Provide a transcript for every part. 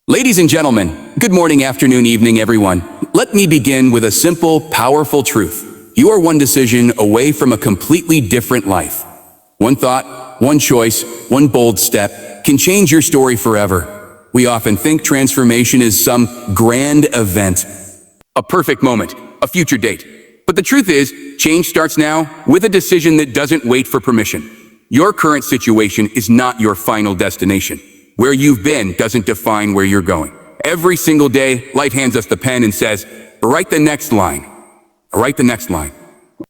Ladies and gentlemen, good morning, afternoon, evening, everyone. Let me begin with a simple, powerful truth. You are one decision away from a completely different life. One thought, one choice, one bold step can change your story forever. We often think transformation is some grand event, a perfect moment, a future date. But the truth is, change starts now with a decision that doesn't wait for permission. Your current situation is not your final destination. Where you've been doesn't define where you're going. Every single day, life hands us the pen and says, write the next line. Write the next line.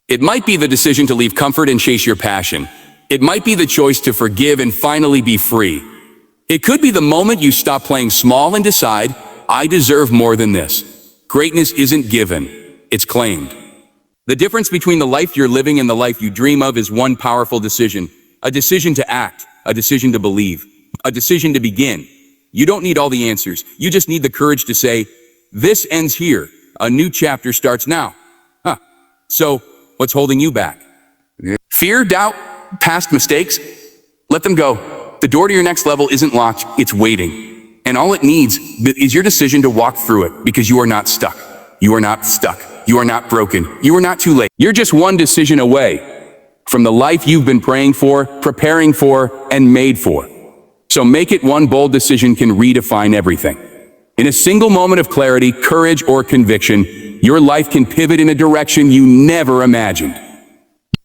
It might be the decision to leave comfort and chase your passion. It might be the choice to forgive and finally be free. It could be the moment you stop playing small and decide, I deserve more than this. Greatness isn't given, it's claimed. The difference between the life you're living and the life you dream of is one powerful decision. A decision to act, a decision to believe. A decision to begin. You don't need all the answers. You just need the courage to say, this ends here. A new chapter starts now. So, what's holding you back? Fear, doubt, past mistakes? Let them go. The door to your next level isn't locked, it's waiting. And all it needs is your decision to walk through it, because you are not stuck. You are not stuck. You are not broken. You are not too late. You're just one decision away from the life you've been praying for, preparing for, and made for. So make it one bold decision can redefine everything. In a single moment of clarity, courage, or conviction, your life can pivot in a direction you never imagined.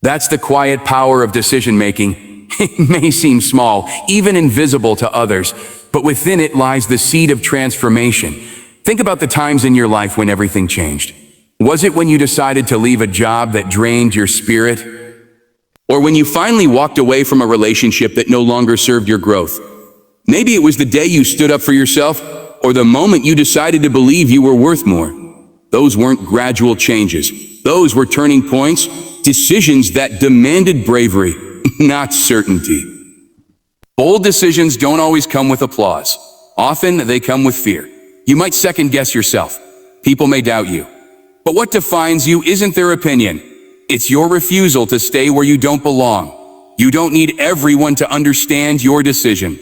That's the quiet power of decision-making. It may seem small, even invisible to others, but within it lies the seed of transformation. Think about the times in your life when everything changed. Was it when you decided to leave a job that drained your spirit? Or when you finally walked away from a relationship that no longer served your growth? Maybe it was the day you stood up for yourself, or the moment you decided to believe you were worth more. Those weren't gradual changes. Those were turning points, decisions that demanded bravery, not certainty. Bold decisions don't always come with applause. Often they come with fear. You might second-guess yourself. People may doubt you. But what defines you isn't their opinion. It's your refusal to stay where you don't belong. You don't need everyone to understand your decision.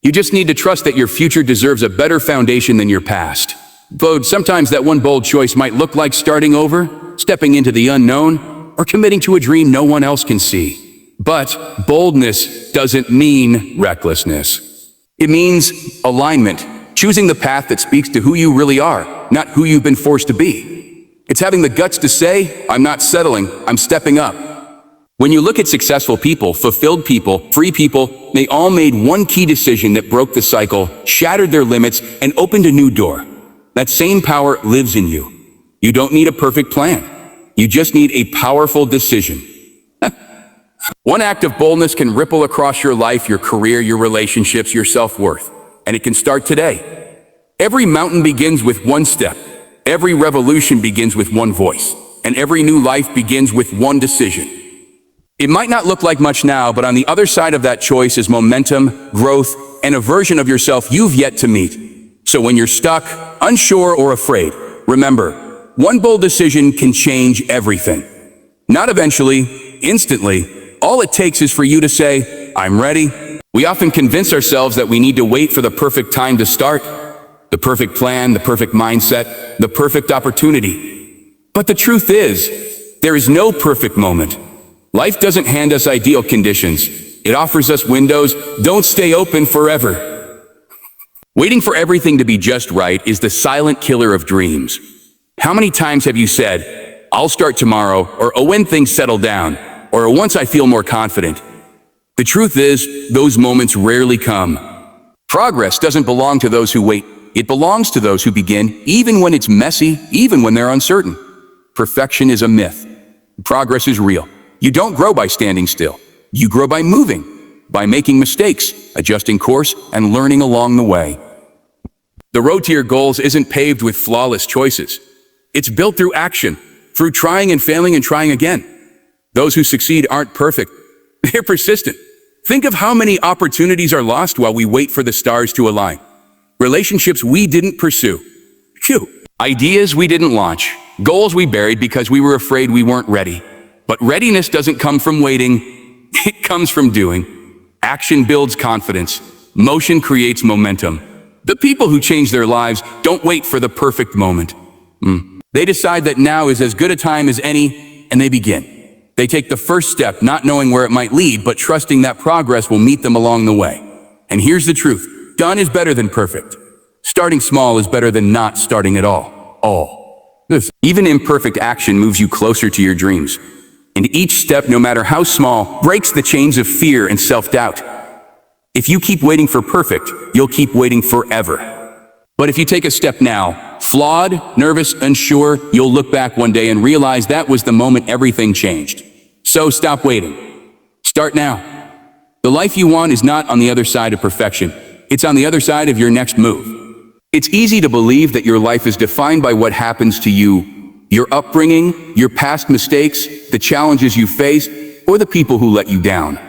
You just need to trust that your future deserves a better foundation than your past. Though sometimes that one bold choice might look like starting over, stepping into the unknown, or committing to a dream no one else can see. But boldness doesn't mean recklessness. It means alignment, choosing the path that speaks to who you really are, not who you've been forced to be. It's having the guts to say, I'm not settling, I'm stepping up. When you look at successful people, fulfilled people, free people, they all made one key decision that broke the cycle, shattered their limits, and opened a new door. That same power lives in you. You don't need a perfect plan. You just need a powerful decision. One act of boldness can ripple across your life, your career, your relationships, your self-worth. And it can start today. Every mountain begins with one step. Every revolution begins with one voice. And every new life begins with one decision. It might not look like much now, but on the other side of that choice is momentum, growth, and a version of yourself you've yet to meet. So when you're stuck, unsure, or afraid, remember, one bold decision can change everything. Not eventually, instantly. All it takes is for you to say, I'm ready. We often convince ourselves that we need to wait for the perfect time to start, the perfect plan, the perfect mindset, the perfect opportunity. But the truth is, there is no perfect moment. Life doesn't hand us ideal conditions. It offers us windows. Don't stay open forever. Waiting for everything to be just right is the silent killer of dreams. How many times have you said, I'll start tomorrow, or oh, when things settle down, or once I feel more confident? The truth is, those moments rarely come. Progress doesn't belong to those who wait. It belongs to those who begin, even when it's messy, even when they're uncertain. Perfection is a myth. Progress is real. You don't grow by standing still. You grow by moving, by making mistakes, adjusting course, and learning along the way. The road to your goals isn't paved with flawless choices. It's built through action, through trying and failing and trying again. Those who succeed aren't perfect. They're persistent. Think of how many opportunities are lost while we wait for the stars to align. Relationships we didn't pursue. Ideas we didn't launch. Goals we buried because we were afraid we weren't ready. But readiness doesn't come from waiting, it comes from doing. Action builds confidence. Motion creates momentum. The people who change their lives don't wait for the perfect moment. They decide that now is as good a time as any, and they begin. They take the first step, not knowing where it might lead, but trusting that progress will meet them along the way. And here's the truth. Done is better than perfect. Starting small is better than not starting at all. Even imperfect action moves you closer to your dreams. And each step, no matter how small, breaks the chains of fear and self-doubt. If you keep waiting for perfect, you'll keep waiting forever. But if you take a step now, flawed, nervous, unsure, you'll look back one day and realize that was the moment everything changed. So stop waiting. Start now. The life you want is not on the other side of perfection. It's on the other side of your next move. It's easy to believe that your life is defined by what happens to you, your upbringing, your past mistakes, the challenges you face, or the people who let you down.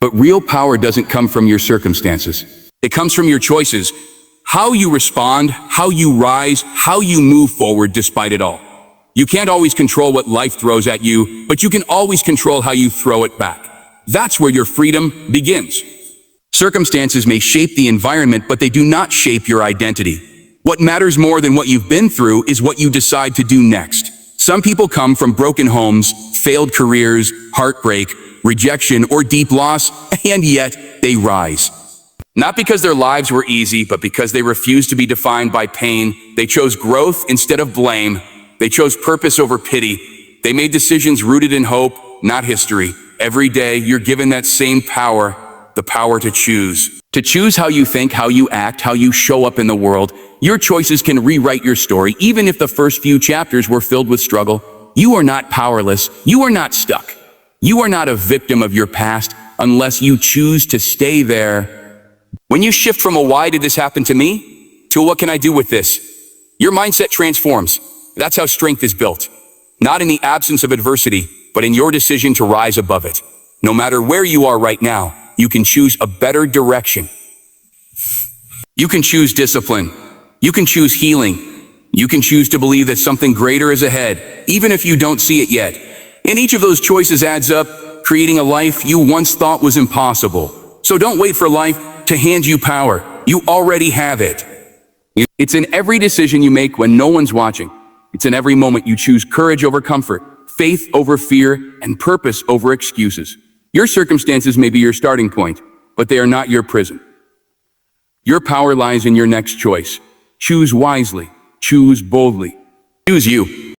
But real power doesn't come from your circumstances. It comes from your choices. How you respond, how you rise, how you move forward despite it all. You can't always control what life throws at you, but you can always control how you throw it back. That's where your freedom begins. Circumstances may shape the environment, but they do not shape your identity. What matters more than what you've been through is what you decide to do next. Some people come from broken homes, failed careers, heartbreak, rejection, or deep loss, and yet they rise. Not because their lives were easy, but because they refused to be defined by pain. They chose growth instead of blame. They chose purpose over pity. They made decisions rooted in hope, not history. Every day, you're given that same power, the power to choose. To choose how you think, how you act, how you show up in the world. Your choices can rewrite your story, even if the first few chapters were filled with struggle. You are not powerless. You are not stuck. You are not a victim of your past unless you choose to stay there. When you shift from a why did this happen to me to a what can I do with this, your mindset transforms. That's how strength is built. Not in the absence of adversity, but in your decision to rise above it. No matter where you are right now, you can choose a better direction. You can choose discipline. You can choose healing. You can choose to believe that something greater is ahead, even if you don't see it yet. And each of those choices adds up, creating a life you once thought was impossible. So don't wait for life to hand you power. You already have it. It's in every decision you make when no one's watching. It's in every moment you choose courage over comfort, faith over fear, and purpose over excuses. Your circumstances may be your starting point, but they are not your prison. Your power lies in your next choice. Choose wisely. Choose boldly. Choose you.